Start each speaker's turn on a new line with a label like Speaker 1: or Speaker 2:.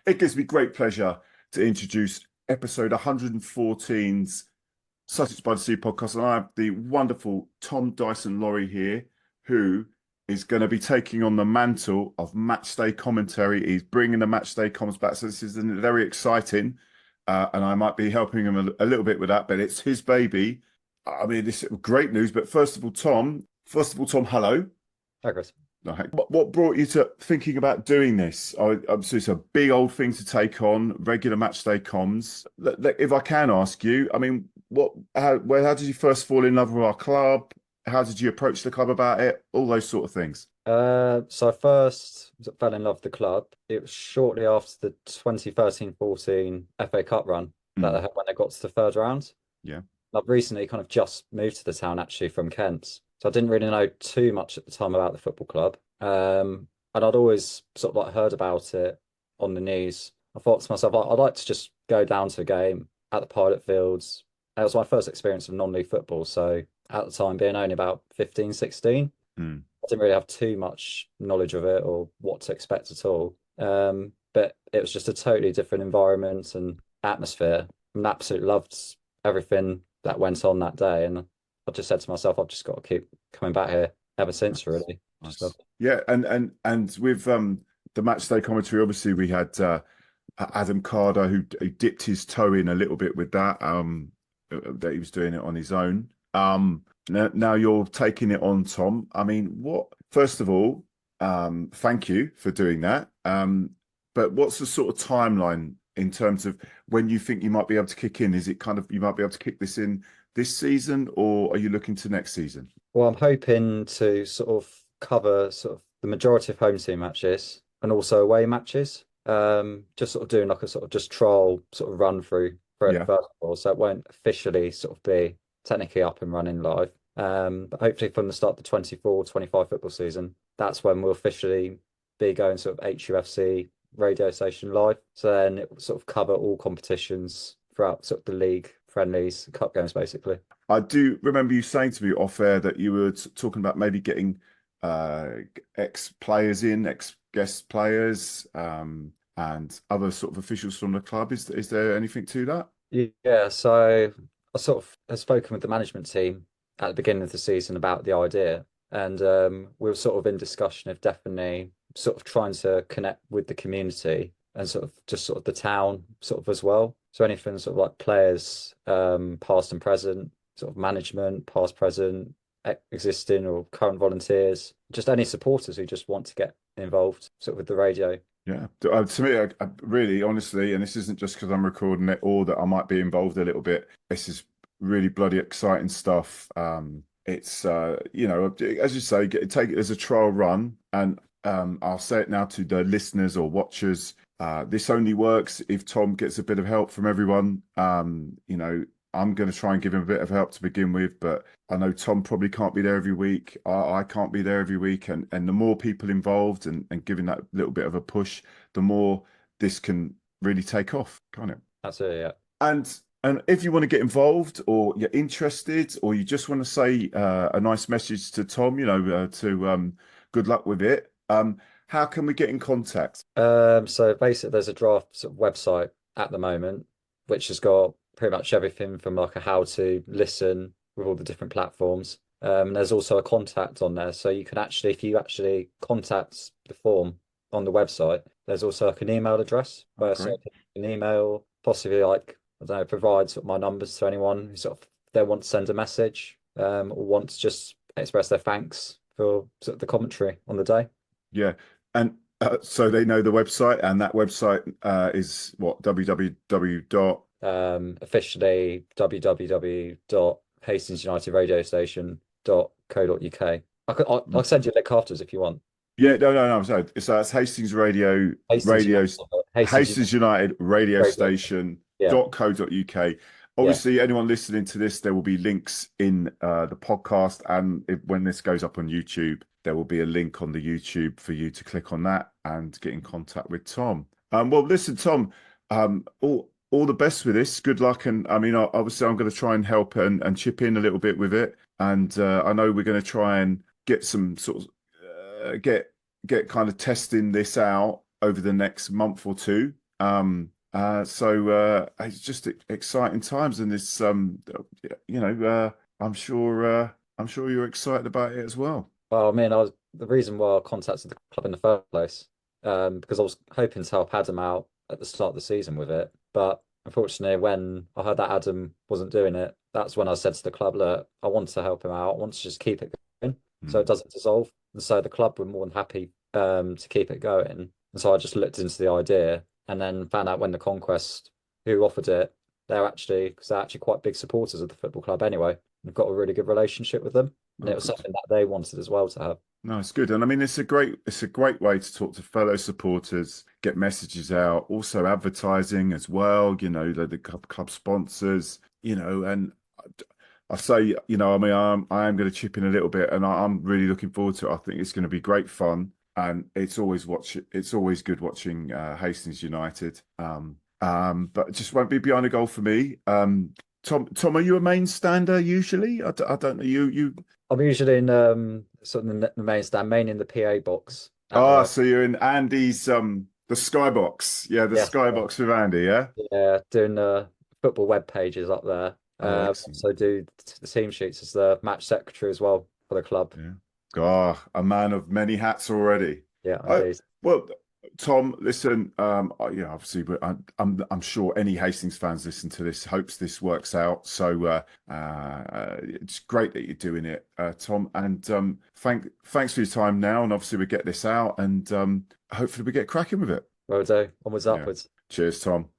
Speaker 1: It gives me great pleasure to introduce episode 114's Sussex by the Sea podcast. And I have the wonderful Tom Dyson-LAURIE here, who is going to be taking on the mantle of matchday commentary. He's bringing the matchday comments back. So this is very exciting. And I might be helping him a little bit with that, but it's his baby. I mean, this is great news. But first of all, Tom, hello.
Speaker 2: Hi, Chris.
Speaker 1: What brought you to thinking about doing this? Obviously, it's a big old thing to take on, regular matchday comms. If I can ask you, I mean, how did you first fall in love with our club? How did you approach the club about it? All those sort of things.
Speaker 2: So I first fell in love with the club. It was shortly after the 2013-14 FA Cup run that they had when they got to the third round.
Speaker 1: Yeah.
Speaker 2: I've recently kind of just moved to the town actually from Kent. So I didn't really know too much at the time about the football club. And I'd always sort of like heard about it on the news. I thought to myself, I'd like to just go down to a game at the Pilot Fields. It was my first experience of non-league football. So at the time being only about 15, 16, I didn't really have too much knowledge of it or what to expect at all. But it was just a totally different environment and atmosphere. I absolutely loved everything that went on that day. And I just said to myself, I've just got to keep coming back here ever since, really.
Speaker 1: Nice. Yeah, and with the matchday commentary, obviously we had Adam Carter who dipped his toe in a little bit with that. That he was doing it on his own. Now you're taking it on, Tom. I mean, first of all, thank you for doing that. But what's the sort of timeline in terms of when you think you might be able to kick in? Is it kind of you might be able to kick this in this season, or are you looking to next season?
Speaker 2: Well, I'm hoping to sort of cover sort of the majority of home team matches and also away matches. Just sort of doing like a sort of just trial sort of run through for it first of all. So it won't officially sort of be technically up and running live. But hopefully from the start of the 24-25 football season, that's when we'll officially be going sort of HUFC radio station live. So then it will sort of cover all competitions throughout sort of the league, friendlies, cup games, basically.
Speaker 1: I do remember you saying to me off air that you were talking about maybe getting ex-players in, ex-guest players, and other sort of officials from the club. Is there anything to that?
Speaker 2: Yeah, so I sort of have spoken with the management team at the beginning of the season about the idea, and we were sort of in discussion of definitely sort of trying to connect with the community and sort of just sort of the town sort of as well. So anything sort of like players, past and present, sort of management, past, present, existing or current volunteers, just any supporters who just want to get involved sort of with the radio.
Speaker 1: Yeah, to me, I really, honestly, and this isn't just because I'm recording it or that I might be involved a little bit. This is really bloody exciting stuff. It's as you say, take it as a trial run, and I'll say it now to the listeners or watchers. This only works if Tom gets a bit of help from everyone. I'm going to try and give him a bit of help to begin with, but I know Tom probably can't be there every week. I can't be there every week. And the more people involved and giving that little bit of a push, the more this can really take off, can't it?
Speaker 2: Absolutely, yeah.
Speaker 1: And if you want to get involved or you're interested or you just want to say a nice message to Tom, good luck with it, how can we get in contact?
Speaker 2: So basically there's a draft sort of website at the moment, which has got pretty much everything from like a how to listen with all the different platforms. There's also a contact on there. So you can actually, if you actually contact the form on the website, there's also like an email address where so an email, possibly like, I don't know, provide sort of my numbers to anyone who sort of they want to send a message or want to just express their thanks for sort of the commentary on the day.
Speaker 1: Yeah. And so they know the website, and that website is what, www.
Speaker 2: Officially www.hastingsunitedradiostation.co.uk. I'll send you a link afterwards if you want.
Speaker 1: Yeah, no. I'm sorry. So that's Hastings Radio, Hastings United Radio Station.co.uk. Obviously, anyone listening to this, there will be links in the podcast, and when this goes up on YouTube, there will be a link on the YouTube for you to click on that and get in contact with Tom. Well, listen, Tom, all the best with this. Good luck, and I mean, obviously, I'm going to try and help and chip in a little bit with it, and I know we're going to try and get some sort of get kind of testing this out over the next month or two. It's just exciting times, and this, I'm sure you're excited about it as well.
Speaker 2: Well, I mean, I was the reason why I contacted the club in the first place, because I was hoping to help Adam out at the start of the season with it. But unfortunately, when I heard that Adam wasn't doing it, that's when I said to the club, look, I want to help him out. I want to just keep it going so it doesn't dissolve. And so the club were more than happy to keep it going. And so I just looked into the idea and then found out when the Conquest, who offered it, because they're actually quite big supporters of the football club anyway. We've got a really good relationship with them. And
Speaker 1: Oh,
Speaker 2: it was
Speaker 1: good.
Speaker 2: something that they wanted as well to have.
Speaker 1: No, it's good. And I mean, it's a great way to talk to fellow supporters, get messages out, also advertising as well, the club sponsors, and I say, I mean, I am going to chip in a little bit, and I'm really looking forward to it. I think it's going to be great fun, and it's always good watching Hastings United. But it just won't be behind a goal for me. Tom, are you a main stander usually? I don't know. You.
Speaker 2: I'm usually in sort of the main stand, main in the PA box at the
Speaker 1: Ah,
Speaker 2: right.
Speaker 1: so you're in Andy's the skybox. Yeah, the
Speaker 2: Yes,
Speaker 1: skybox with Andy, yeah?
Speaker 2: yeah, doing the football web pages up there.
Speaker 1: Oh, excellent.
Speaker 2: Also do the team sheets as the match secretary as well for the club.
Speaker 1: Yeah. God, a man of many hats already.
Speaker 2: Yeah,
Speaker 1: I,
Speaker 2: indeed.
Speaker 1: well, Tom, listen, obviously, I'm sure any Hastings fans listen to this, hopes this works out. So it's great that you're doing it, Tom. And thanks for your time now. And obviously, we get this out, and hopefully, we get cracking with it.
Speaker 2: Well do. Onwards,
Speaker 1: Yeah.
Speaker 2: upwards.
Speaker 1: Cheers, Tom.